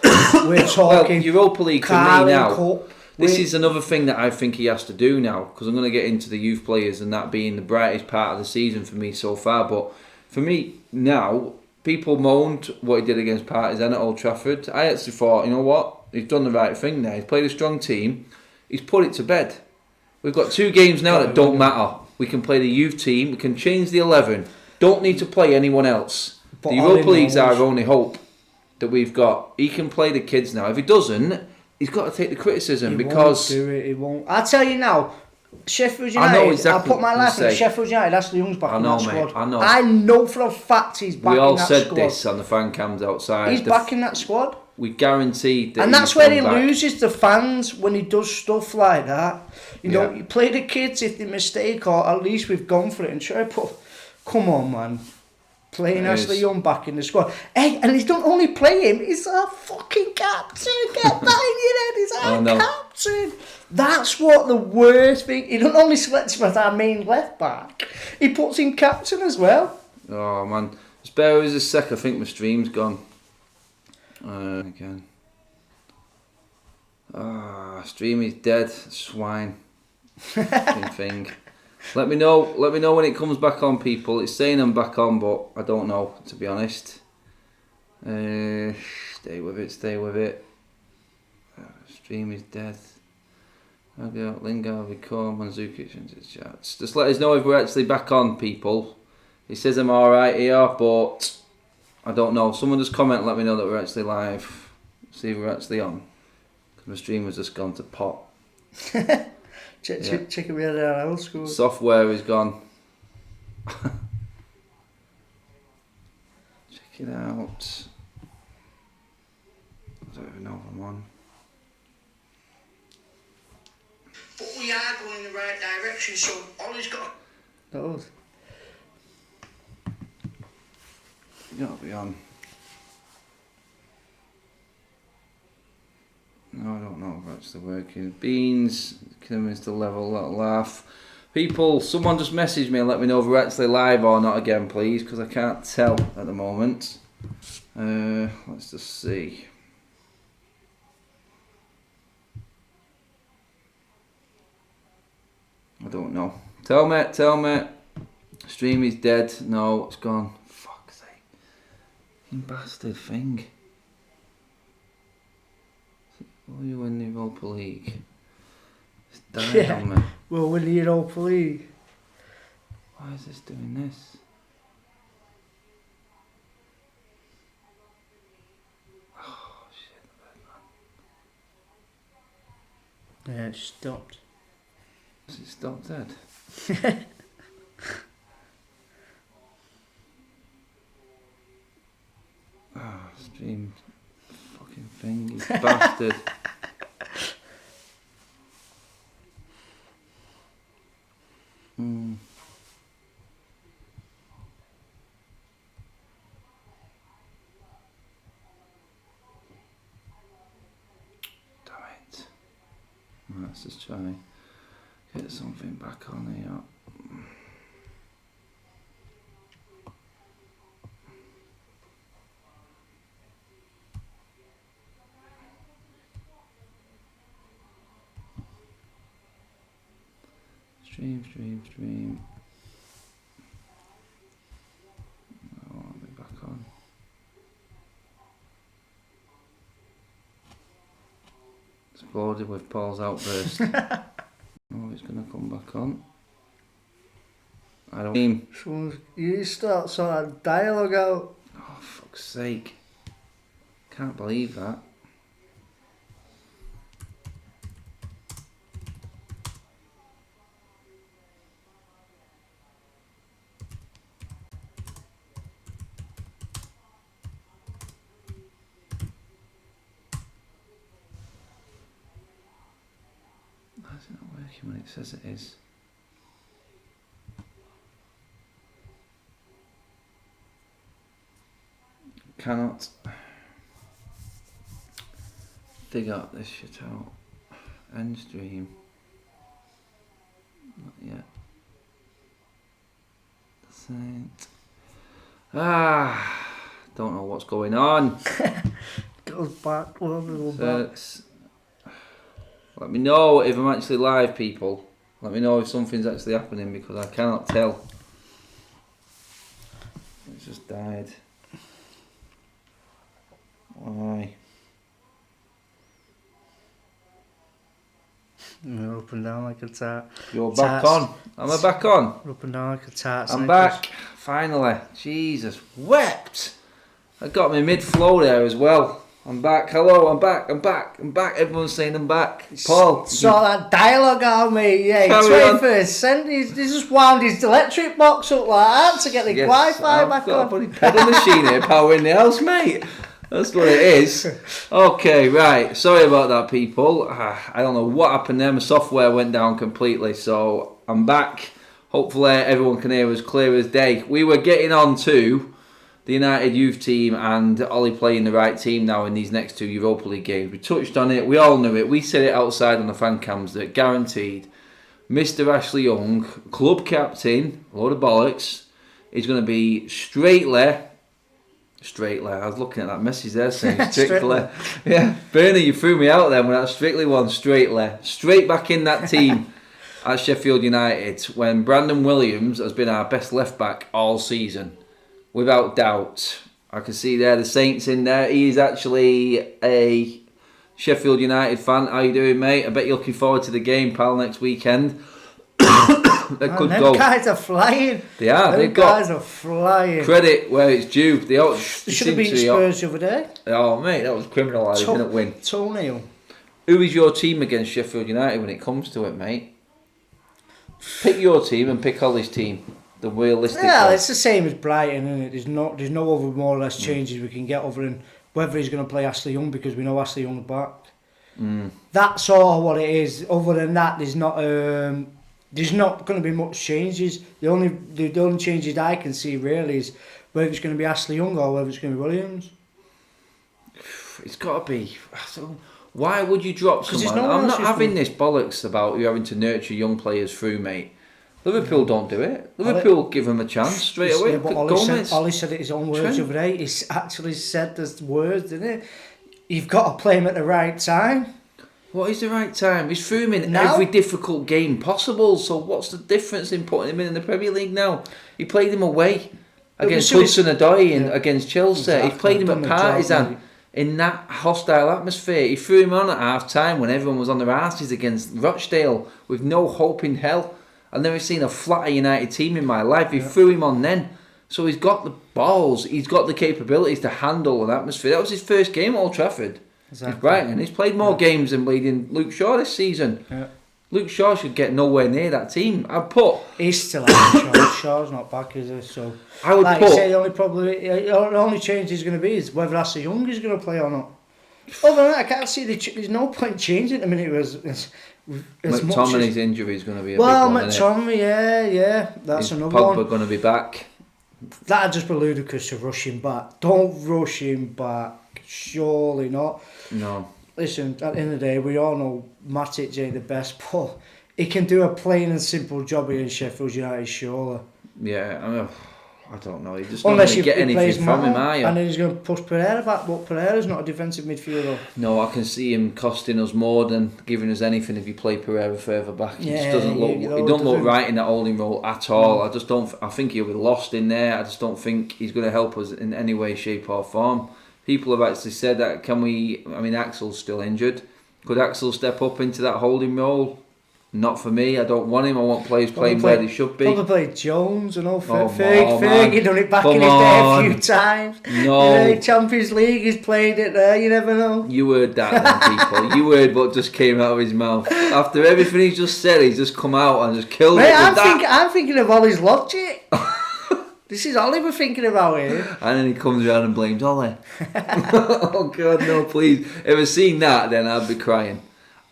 We're talking Europa League for me now. Cup. This is another thing that I think he has to do now, because I'm going to get into the youth players and that being the brightest part of the season for me so far. But for me now, people moaned what he did against Partizan at Old Trafford. I actually thought, you know what, he's done the right thing there. He's played a strong team. He's put it to bed. We've got 2 games now that don't matter. We can play the youth team. We can change the 11. Don't need to play anyone else. But the Europa League's our only hope that we've got. He can play the kids now. If he doesn't, he's got to take the criticism, because... He won't do it. He won't. I'll tell you now, Sheffield United, I know exactly. I'll put my life in Sheffield United. That's the Young's back in that squad. Mate, I know. I know for a fact he's back in that squad. We all said this on the fan cams outside. He's back in that squad. We guaranteed that. And that's where he loses the fans, when he does stuff like that. You know, you play the kids if they mistake, or at least we've gone for it and try. But come on, man. Playing Ashley Young back in the squad. Hey, and he don't only play him, he's our fucking captain. Get that in your head, he's our captain. That's what the worst thing. He don't only select him as our main left back, he puts him captain as well. Oh man. Spare us a sec, I think my stream's gone. Again. Stream is dead. Swine. Thing. Let me know when it comes back on, people. It's saying I'm back on, but I don't know, to be honest. Stay with it. Stream is dead. Lingard, Vicor, Mandzukic into the chats. Just let us know if we're actually back on, people. It says I'm alright here, but I don't know. Someone just comment and let me know that we're actually live. See if we're actually on. Because my stream has just gone to pot. Check it with our old school. Software is gone. Check it out. I don't even know if I'm on. But we are going in the right direction, so Ollie's got... Those. You gotta be on. No, I don't know if it's actually working. Beans, convinced to level, little laugh. People, someone just message me and let me know if we're actually live or not again, please, because I can't tell at the moment. Let's just see. I don't know. Tell me. Stream is dead. No, it's gone. Fuck's sake. You bastard thing. Will you win the Europa League? It's died on me. We'll win the Europa League. Why is this doing this? Oh shit. Yeah, it stopped. Has it stopped dead? Stream fucking thing, you bastard. Damn it. Let's just try get something back on here. Stream. Oh, I'll be back on. Exploded with Paul's outburst. Oh, it's going to come back on. I don't. You start sort of dialogue out. Oh, fuck's sake. Can't believe that. Why is it not working when it says it is? Cannot figure this shit out. End stream. Not yet. Saint. Don't know what's going on. Goes back, we'll So let me know if I'm actually live, people. Let me know if something's actually happening because I cannot tell. It's just died. Why? You're up and down like a tart. You're back on. Am I back on? Up and down like a tart. I'm back. Finally. Jesus wept. I got my mid-flow there as well. I'm back. Hello, I'm back. Everyone's saying I'm back. Paul. Sort that dialogue out, mate. Yeah, he's waiting for his send. He's just wound his electric box up like that to get the Wi-Fi back I've got on. a bloody pedal machine here powering the house, mate. That's what it is. Okay, right. Sorry about that, people. I don't know what happened there. My software went down completely, so I'm back. Hopefully everyone can hear us clear as day. We were getting on to the United youth team and Ollie playing the right team now in these next 2 Europa League games. We touched on it. We all knew it. We said it outside on the fan cams that guaranteed Mr. Ashley Young, club captain, a load of bollocks, is going to be straightly. I was looking at that message there saying strictly. Yeah, Bernie, you threw me out there with that strictly one. Straight back in that team at Sheffield United when Brandon Williams has been our best left back all season, without doubt. I can see there the Saints in there. He is actually a Sheffield United fan. How you doing, mate? I bet you're looking forward to the game, pal, next weekend. Them guys are flying. They are. Them guys are flying. Credit where it's due. They should have beaten Spurs the other day. Oh, mate, that was criminal. They didn't win. 2-0. Who is your team against Sheffield United when it comes to it, mate? Pick your team and pick Ollie's team. The realistic one. It's the same as Brighton, isn't it? There's no other more or less changes we can get other than whether he's going to play Ashley Young because we know Ashley Young's back. That's sort of what it is. Other than that, there's not going to be much changes. The only changes I can see really is whether it's going to be Ashley Young or whether it's going to be Williams. It's got to be. So why would you drop someone? No I'm not having this bollocks about you having to nurture young players through, mate. Liverpool don't do it. Liverpool give them a chance straight away. Ollie said it his own words the other day. He actually said the words, didn't he? You've got to play him at the right time. What is the right time? He's through him in now? Every difficult game possible. So what's the difference in putting him in the Premier League now? He played him away against Hudson-Odoi and against Chelsea. Exactly. He played him at Partizan in that hostile atmosphere. He threw him on at half time when everyone was on their asses against Rochdale with no hope in hell. I've never seen a flatter United team in my life. He threw him on then. So he's got the balls, he's got the capabilities to handle an atmosphere. That was his first game at Old Trafford. Exactly. He's Brighton. He's played more games than bleeding Luke Shaw this season. Yeah. Luke Shaw should get nowhere near that team. He's still out. Shaw's not back, is he? So I would like put. You say, the only change is going to be is whether Ashley Young is going to play or not. Other than that, I can't see there's no point changing the minute as McTominay's injury is going to be a big well, one. McTominay, yeah, that's is another Pogba one. going to be back? That'd just be ludicrous to rush him back. Don't rush him back. Surely not. No. Listen, at the end of the day, we all know Matic ain't the best, but he can do a plain and simple job against Sheffield United, surely. Yeah, I don't know. He just Unless doesn't get anything from him, are you? And then he's going to push Pereira back, but Pereira's not a defensive midfielder. No, I can see him costing us more than giving us anything if you play Pereira further back. He just doesn't look. He don't look right in that holding role at all. I just don't. I think he'll be lost in there. I just don't think he's going to help us in any way, shape, or form. People have actually said that. Can we? I mean, Axel's still injured. Could Axel step up into that holding role? Not for me. I don't want him. I want players playing where they should be. Probably Jones and all. Fergie done it back in his day a few times. No. Champions League, he's played it there. You never know. You heard that, then, people. You heard what just came out of his mouth. After everything he's just said, he's just come out and just killed it. I'm thinking of Ollie's logic. This is Ollie we're thinking about here. And then he comes around and blames Ollie. Oh God, no, please. If I seen that, then I'd be crying.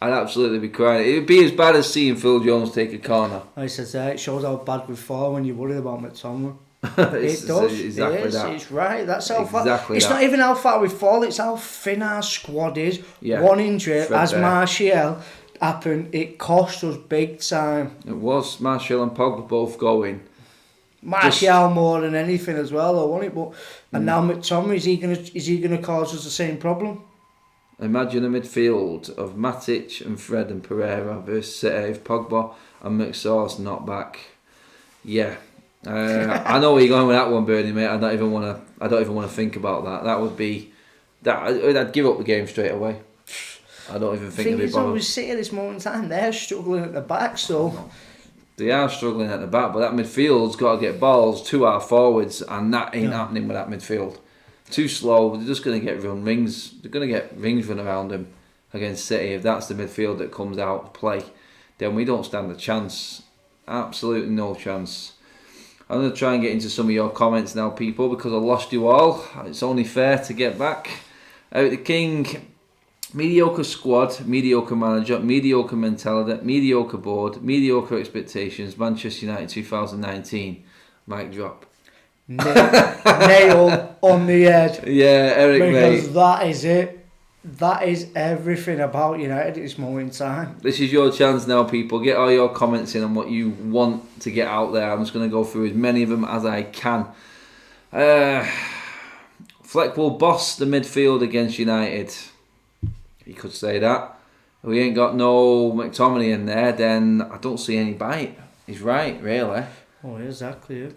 I'd absolutely be crying. It'd be as bad as seeing Phil Jones take a corner. I said it shows how bad we fall when you're worried about McTominay. It does. Exactly it is. that. It's right. That's how far. Exactly it's that. not even how far we fall. It's how thin our squad is. Yeah. One injury, Threadbare. as Martial happened, it cost us big time. It was Martial and Pogba both going. Martial more than anything as well, though, wasn't it? But and now McTominay, is he gonna cause us the same problem? Imagine a midfield of Matic and Fred and Pereira versus City if Pogba and McSauce not back. Yeah, I know where you're going with that one, Bernie, mate. I don't even want to think about that. That would be that. I'd give up the game straight away. I don't even think they'd be bothered. Always City at this moment in time, they're struggling at the back, so. They are struggling at the back, but that midfield's got to get balls to our forwards, and that ain't happening with that midfield. Too slow. They're just going to get rings. They're going to get rings run around them against City. If that's the midfield that comes out to play, then we don't stand a chance. Absolutely no chance. I'm going to try and get into some of your comments now, people, because I lost you all. It's only fair to get back. Out the King. Mediocre squad, mediocre manager, mediocre mentality, mediocre board, mediocre expectations. Manchester United 2019. Mic drop. Nail on the head. Yeah, Eric, because mate. that is it. That is everything about United at this moment in time. This is your chance now, people. Get all your comments in on what you want to get out there. I'm just going to go through as many of them as I can. Fleck will boss the midfield against United. You could say that. If we ain't got no McTominay in there, then I don't see any bite. He's right, really. Oh, exactly. Yeah.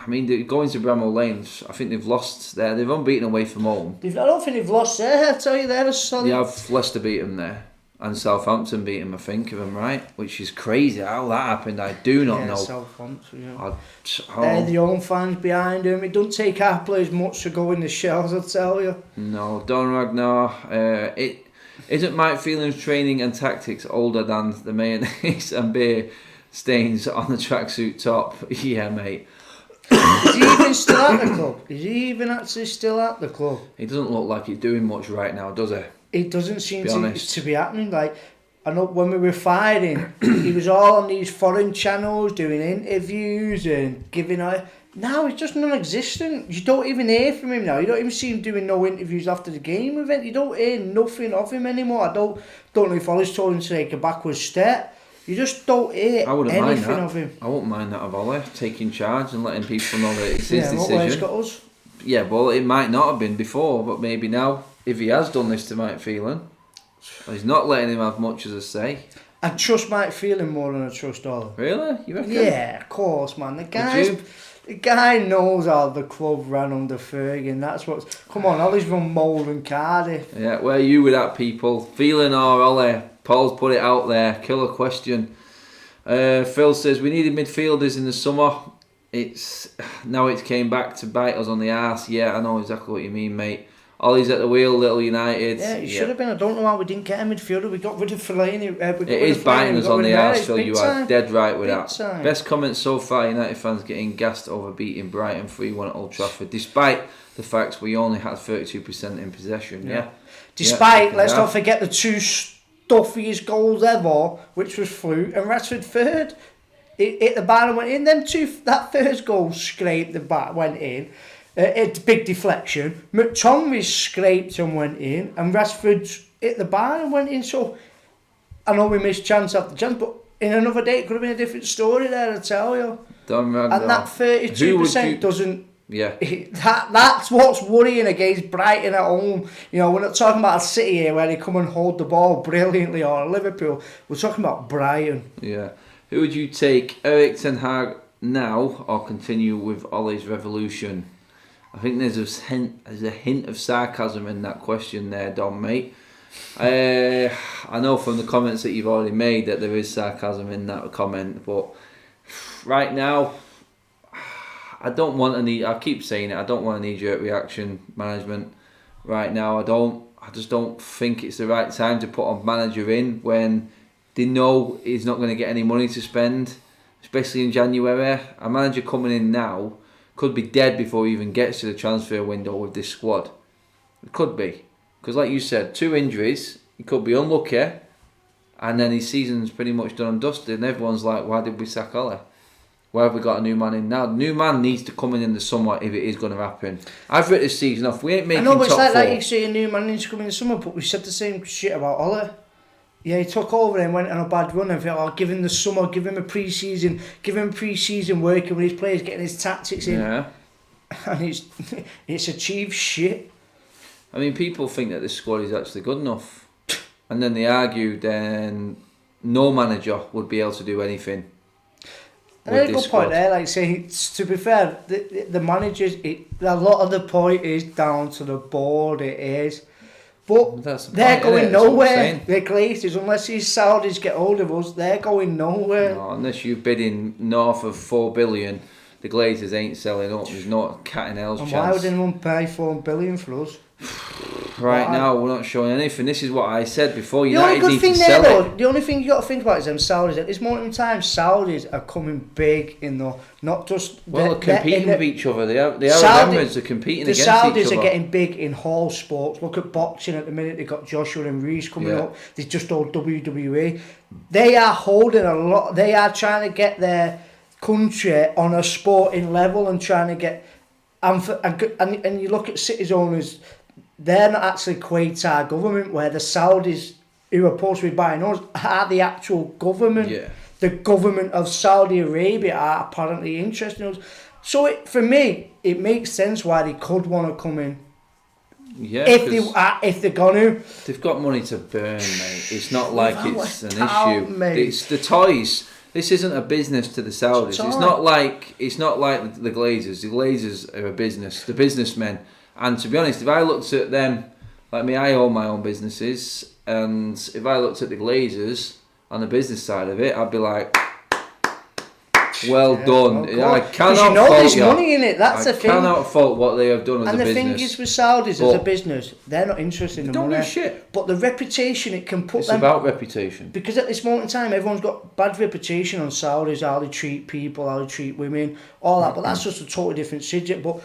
Going to Bramall Lane, I think they've lost there. They've unbeaten away from home. I don't think they've lost there. I tell you, they're a solid. They have Leicester beat them there. And Southampton beat them, I think, if I'm right. Which is crazy. How that happened, I do not know. Southampton, yeah. They're the own fans behind them. It doesn't take our players much to go in the shells, I'll tell you. No, Don Ragnar. Isn't Mike Phelan's training and tactics older than the mayonnaise and beer stains on the tracksuit top? Yeah, mate. Is he even still at the club? Is he even actually still at the club? He doesn't look like he's doing much right now, does he? It doesn't seem to be happening. Like, I know when we were fighting, he was all on these foreign channels doing interviews and giving out. Now it's just non-existent. You don't even hear from him now. You don't even see him doing no interviews after the game event. You don't hear nothing of him anymore. I don't know if Ollie's told him to take a backward step. You just don't hear anything of him. I wouldn't mind that of Ollie, taking charge and letting people know that it's his decision. What way it's got us. Yeah, well, it might not have been before, but maybe now, if he has done this to Mike Phelan, he's not letting him have much as a say. I trust Mike Phelan more than I trust Ollie. Really? You reckon? Yeah, of course, man. The guy knows how the club ran under Fergie. That's what's... Come on, Ollie's run Mould and Cardiff. Yeah, where are you with that, people? Phelan or Ollie? Paul's put it out there. Killer question. Phil says we needed midfielders in the summer. Now it's came back to bite us on the arse. Yeah, I know exactly what you mean, mate. Ollie's at the wheel, Little United. Yeah, it should have been. I don't know why we didn't get a midfielder. We got rid of Fellaini. It is biting us on the arse, Phil. You are dead right with that. Time. Best comment so far, United fans getting gassed over beating Brighton 3-1 at Old Trafford, despite the fact we only had 32% in possession. Yeah. Despite, let's not forget the two stuffiest goals ever, which was Flute and Rashford third. It hit the bar and went in. That first goal scraped the bar, went in. It's a big deflection. McTominay scraped and went in, and Rashford hit the bar and went in. So I know we missed chance after chance, but in another day it could have been a different story there, I tell you. And that 32% doesn't. Yeah. That's what's worrying against Brighton at home. You know, we're not talking about a City here where they come and hold the ball brilliantly, or Liverpool. We're talking about Brighton. Yeah. Who would you take, Erik Ten Hag now, or continue with Ollie's revolution? I think there's a hint of sarcasm in that question there, Dom, mate. I know from the comments that you've already made that there is sarcasm in that comment, but right now, I keep saying it, I don't want a knee-jerk reaction management right now. I just don't think it's the right time to put a manager in when they know he's not going to get any money to spend, especially in January. A manager coming in now could be dead before he even gets to the transfer window with this squad. It could be. Because like you said, 2 injuries, he could be unlucky, and then his season's pretty much done and dusted, and everyone's like, why did we sack Ollie? Why have we got a new man in now? The new man needs to come in the summer if it is going to happen. I've written this season off. We ain't making top 4. I know, but it's like you say a new man needs to come in the summer, but we said the same shit about Ollie. Yeah, he took over and went on a bad run and thought, give him the summer, give him a pre-season working with his players, getting his tactics in. Yeah. And it's achieved shit. I mean, people think that this squad is actually good enough. And then they argue then no manager would be able to do anything. And a good point there, like saying, to be fair, the managers, a lot of the point is down to the board, it is. But they're going nowhere. The Glazers, unless these Saudis get hold of us, they're going nowhere. No, unless you're bidding north of 4 billion, the Glazers ain't selling up. There's not a cat in hell's chance. Why would anyone pay 4 billion for us? Now, we're not showing anything. This is what I said before. United need to sell it. The only thing you got to think about is them Saudis. At this moment in time, Saudis are coming big in the not just. They're competing with each other. The Arab Emirates are competing against each other. The Saudis are getting big in hall sports. Look at boxing at the minute. They've got Joshua and Reese coming up. They just hold WWE. They are holding a lot. They are trying to get their country on a sporting level and trying to get. And you look at City's owners. They're not actually Qatar government, where the Saudis who are supposed to be buying us are the actual government. Yeah. The government of Saudi Arabia are apparently interested in us. So for me, it makes sense why they could want to come in. Yeah, if they're gonna. They've got money to burn, mate. It's not like it's an issue. Mate. It's the toys. This isn't a business to the Saudis. It's not like the Glazers. The Glazers are a business. The businessmen. And to be honest, if I looked at them, like me, I own my own businesses, and if I looked at the Glazers on the business side of it, I'd be like, well done. I cannot fault there's money in it. That's the thing. I cannot fault what they have done as a business. And the thing is with Saudis as a business, they're not interested in the money. Don't do shit. But the reputation it can put it's them... It's about reputation. Because at this moment in time, everyone's got bad reputation on Saudis, how they treat people, how they treat women, all that. But that's just a totally different subject. But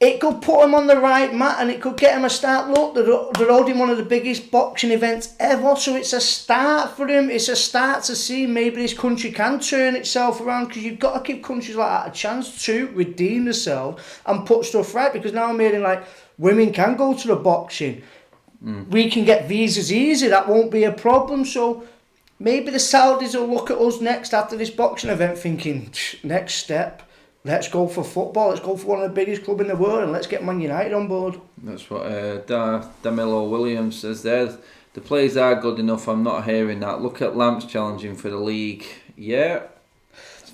it could put them on the right mat and it could get them a start. Look, they're holding one of the biggest boxing events ever, so it's a start for them. It's a start to see maybe this country can turn itself around, because you've got to give countries like that a chance to redeem themselves and put stuff right, because now I'm hearing like women can go to the boxing. We can get visas easy, that won't be a problem. So maybe the Saudis will look at us next after this boxing event thinking, next step, let's go for football, let's go for one of the biggest clubs in the world and let's get Man United on board. That's what Damilo Williams says there. The players are good enough, I'm not hearing that. Look at Lamps challenging for the league. Yeah,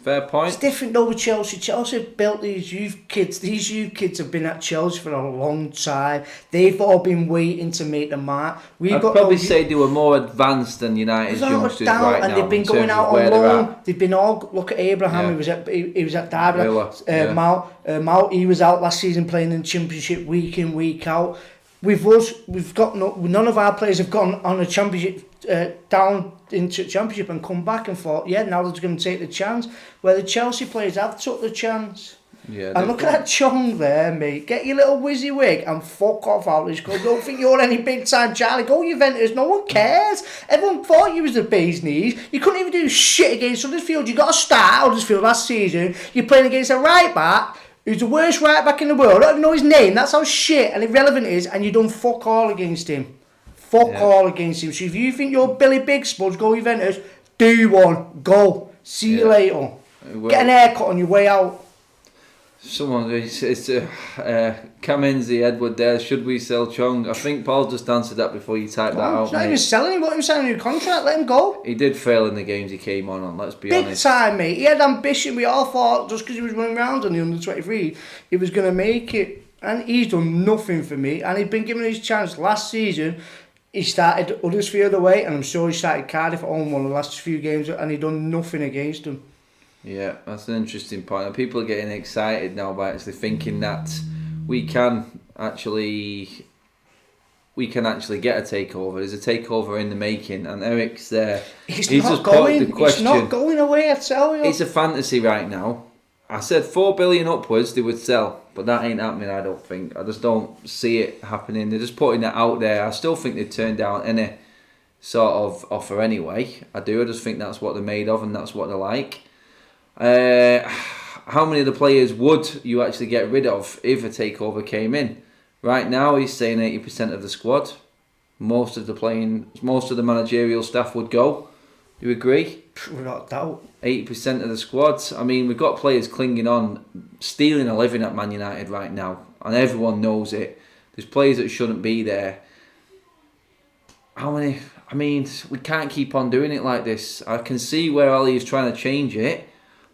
fair point. It's different though with Chelsea. Chelsea have built these youth kids. These youth kids have been at Chelsea for a long time. They've all been waiting to make the mark. I'd probably say they were more advanced than United's youngsters right now. And they've been going out on loan. They've been all, look at Abraham, he was at Derby. Mount, he was out last season playing in the Championship week in, week out. We've got none of our players have gone on a Championship down into Championship and come back and thought, yeah, now they're going to take the chance. Where the Chelsea players have took the chance. Yeah, and look at that Chong there, mate. Get your little WYSIWYG and fuck off out of this club. Don't think you're any big time Charlie. Go Juventus. No one cares. Everyone thought you was the bee's knees. You couldn't even do shit against Huddersfield. You got to start Huddersfield last season. You're playing against a right back who's the worst right back in the world. I don't even know his name. That's how shit and irrelevant it is. And you done fuck all against him. Fuck all against him. So if you think you're Billy Big Spuds, go Juventus. Do one. Go. See you later. Get an haircut on your way out. It's Kamenzi, Edward there. Should we sell Chong? I think Paul just answered that before you typed that out. He's not even selling him. What, he was signing a new contract? Let him go. He did fail in the games he came on, let's be honest. Big time, mate. He had ambition. We all thought just because he was running around on the under-23, he was going to make it. And he's done nothing for me. And he'd been given his chance last season. He started Huddersfield away, and I'm sure he started Cardiff at home one of the last few games, and he done nothing against them. Yeah, that's an interesting point. People are getting excited now by actually thinking that we can actually get a takeover. There's a takeover in the making, and Eric's there. He's not going away, I tell you. It's a fantasy right now. I said 4 billion upwards they would sell, but that ain't happening, I don't think. I just don't see it happening. They're just putting it out there. I still think they'd turn down any sort of offer anyway. I do. I just think that's what they're made of and that's what they're like. How many of the players would you actually get rid of if a takeover came in? Right now, he's saying 80% of the squad. Most of the managerial staff would go. Do you agree? Without doubt. 80% of the squad. I mean, we've got players clinging on, stealing a living at Man United right now, and everyone knows it. There's players that shouldn't be there. How many? I mean, we can't keep on doing it like this. I can see where Ole is trying to change it.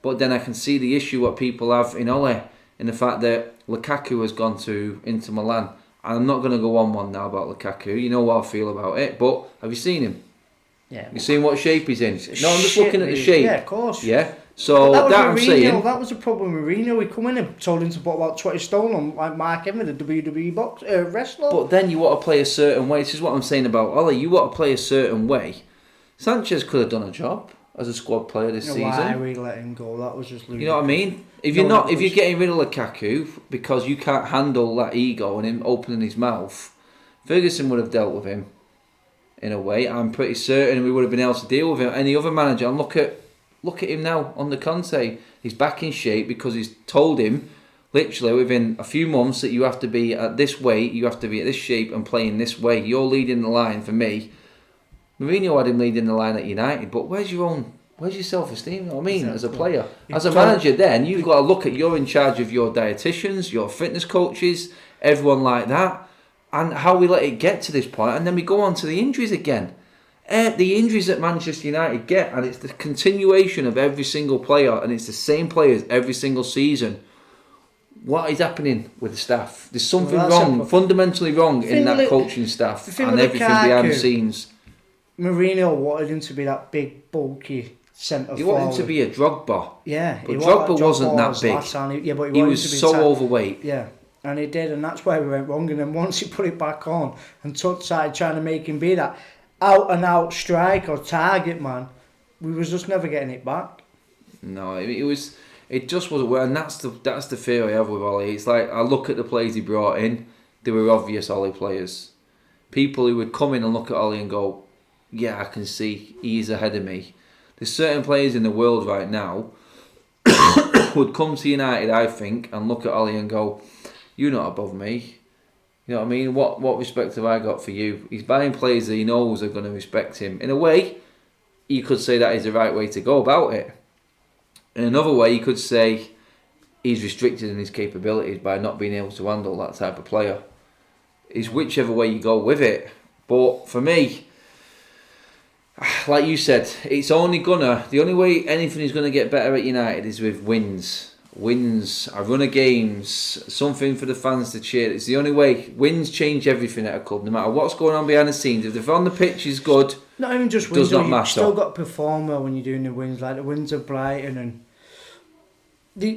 But then I can see the issue what people have in Ole, in the fact that Lukaku has gone to Inter Milan. And I'm not going to go on one now about Lukaku. You know what I feel about it. But have you seen him? Yeah. You seen what shape he's in? No, I'm just looking at the shape. Yeah, of course. Yeah. So that I'm saying. That was the problem with Mourinho. He come in and told him to put about 20 stone on like Mark Evan, the WWE wrestler. But then you want to play a certain way. This is what I'm saying about Ole. You want to play a certain way. Sanchez could have done a job as a squad player this season. Why we let him go? That was just ludicrous. You know what I mean? If you're getting rid of Lukaku because you can't handle that ego and him opening his mouth, Ferguson would have dealt with him in a way. I'm pretty certain we would have been able to deal with him. Any other manager, and look at him now on the Conte. He's back in shape because he's told him literally within a few months that you have to be at this weight, you have to be at this shape and playing this way. You're leading the line for me. Mourinho had him leading the line at United, but where's your self-esteem? You know what I mean? Exactly. As a player. As a manager then, you've got to look at, you're in charge of your dietitians, your fitness coaches, everyone like that, and how we let it get to this point, and then we go on to the injuries again. The injuries that Manchester United get, and it's the continuation of every single player, and it's the same players every single season. What is happening with the staff? There's something wrong, fundamentally wrong in that coaching staff and everything behind the scenes. Mourinho wanted him to be that big, bulky centre forward. He wanted him to be a Drogba. Yeah. But Drogba wasn't that big. He was so overweight. Yeah, and he did, and that's where we went wrong. And then once he put it back on and started trying to make him be that out-and-out strike or target man, we was just never getting it back. No, it just wasn't. And that's the fear I have with Ole. It's like, I look at the players he brought in, they were obvious Ole players. People who would come in and look at Ole and go, yeah, I can see he's ahead of me. There's certain players in the world right now would come to United, I think, and look at Ole and go, you're not above me. You know what I mean? What respect have I got for you? He's buying players that he knows are going to respect him. In a way, you could say that is the right way to go about it. In another way, you could say he's restricted in his capabilities by not being able to handle that type of player. It's whichever way you go with it. But for me, like you said, the only way anything is gonna get better at United is with wins. Wins, a run of games, something for the fans to cheer. It's the only way. Wins change everything at a club, no matter what's going on behind the scenes. If the on the pitch is good, not even just wins, does not you've matter. still got to perform well when you're doing the wins, like the wins of Brighton and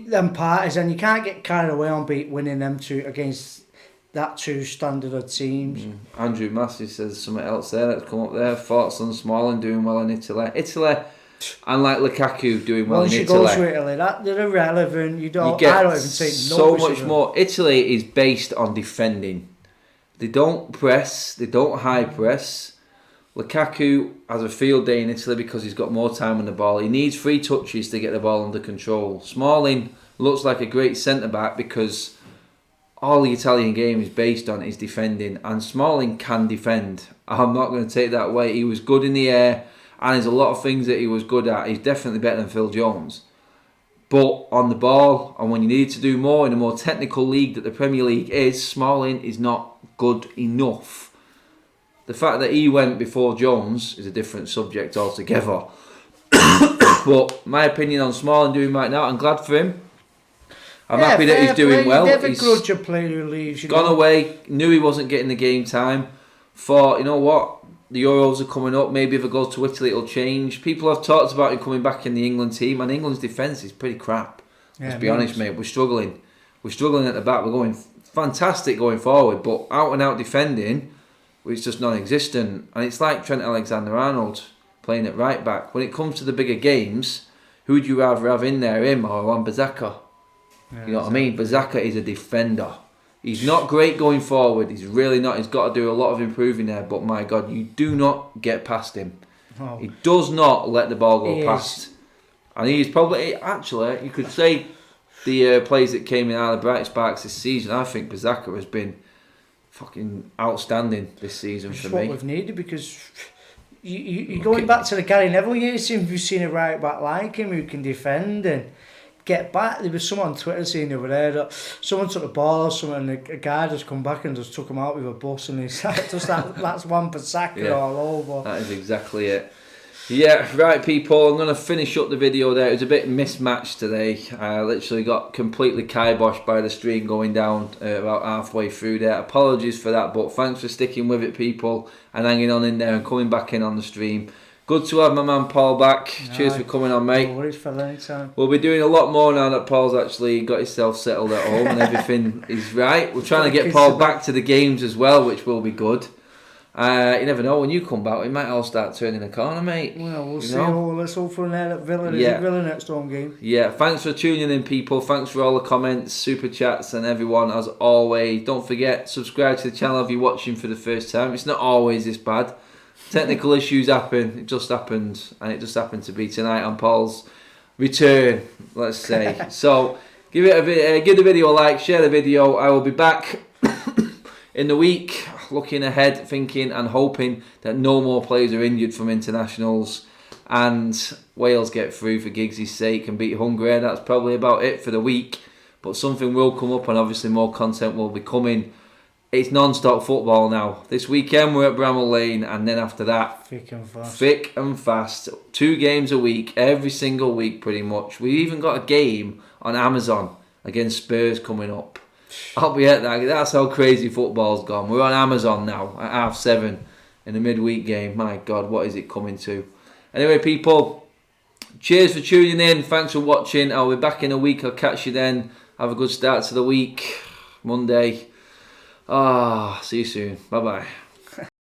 them parties, and you can't get carried away on winning them two against that two standard of teams. Andrew Massey says something else there. Let's come up there. Thoughts on Smalling doing well in Italy. And like Lukaku doing well in Italy. Once you go to Italy, they're irrelevant. I don't even take so much more. Italy is based on defending. They don't press. They don't high press. Lukaku has a field day in Italy because he's got more time on the ball. He needs 3 touches to get the ball under control. Smalling looks like a great centre-back because all the Italian game is based on is defending. And Smalling can defend. I'm not going to take that away. He was good in the air. And there's a lot of things that he was good at. He's definitely better than Phil Jones. But on the ball, and when you need to do more in a more technical league that the Premier League is, Smalling is not good enough. The fact that he went before Jones is a different subject altogether. But my opinion on Smalling doing right now, I'm glad for him. I'm happy that he's doing well. You never grudge a player who leaves. Gone away, knew he wasn't getting the game time. Thought, you know what? The Euros are coming up. Maybe if I go to Italy, it'll change. People have talked about him coming back in the England team, and England's defence is pretty crap. Let's be honest, mate. We're struggling. We're struggling at the back. We're going fantastic going forward, but out and out defending, it's just non-existent. And it's like Trent Alexander-Arnold playing at right back. When it comes to the bigger games, who would you rather have in there, him or Wan-Bissaka? You know what I mean? Bissaka is a defender. He's not great going forward. He's really not. He's got to do a lot of improving there. But my God, you do not get past him. Oh. He does not let the ball go past. And he's probably, actually, you could say the players that came in out of the bright sparks this season, I think Bissaka has been fucking outstanding this season for me. That's what we've needed, because you're going back to the Gary Neville years since we've seen a right back like him who can defend and get back. There was someone on Twitter saying over there that someone took the ball or something, and a guy just come back and just took him out with a bus, and he's just that's Wan-Bissaka all over. That is exactly it. Yeah, right, people. I'm going to finish up the video there. It was a bit mismatched today. I literally got completely kiboshed by the stream going down about halfway through there. Apologies for that, but thanks for sticking with it, people, and hanging on in there and coming back in on the stream. Good to have my man Paul back. Cheers for coming on, mate. No worries, for any time. We'll be doing a lot more now that Paul's actually got himself settled at home and everything is right. We're trying to get Paul back to the games as well, which will be good. You never know, when you come back, we might all start turning the corner, mate. Well, we'll see. Let's hope for an air at Villa. There's Villa next home game. Yeah, thanks for tuning in, people. Thanks for all the comments, super chats, and everyone, as always. Don't forget, subscribe to the channel if you're watching for the first time. It's not always this bad. Technical issues happen. It just happened, and it just happened to be tonight on Paul's return, let's say. So give the video a like, share the video. I will be back in the week, looking ahead, thinking and hoping that no more players are injured from internationals and Wales get through for Giggs' sake and beat Hungary. That's probably about it for the week, but something will come up, and obviously more content will be coming. It's non-stop football now. This weekend we're at Bramall Lane, and then after that, thick and fast. 2 games a week, every single week pretty much. We've even got a game on Amazon against Spurs coming up. I'll be at that. That's how crazy football's gone. We're on Amazon now at 7:30 in the midweek game. My God, what is it coming to? Anyway, people, cheers for tuning in. Thanks for watching. I'll be back in a week. I'll catch you then. Have a good start to the week. Monday. See you soon. Bye-bye.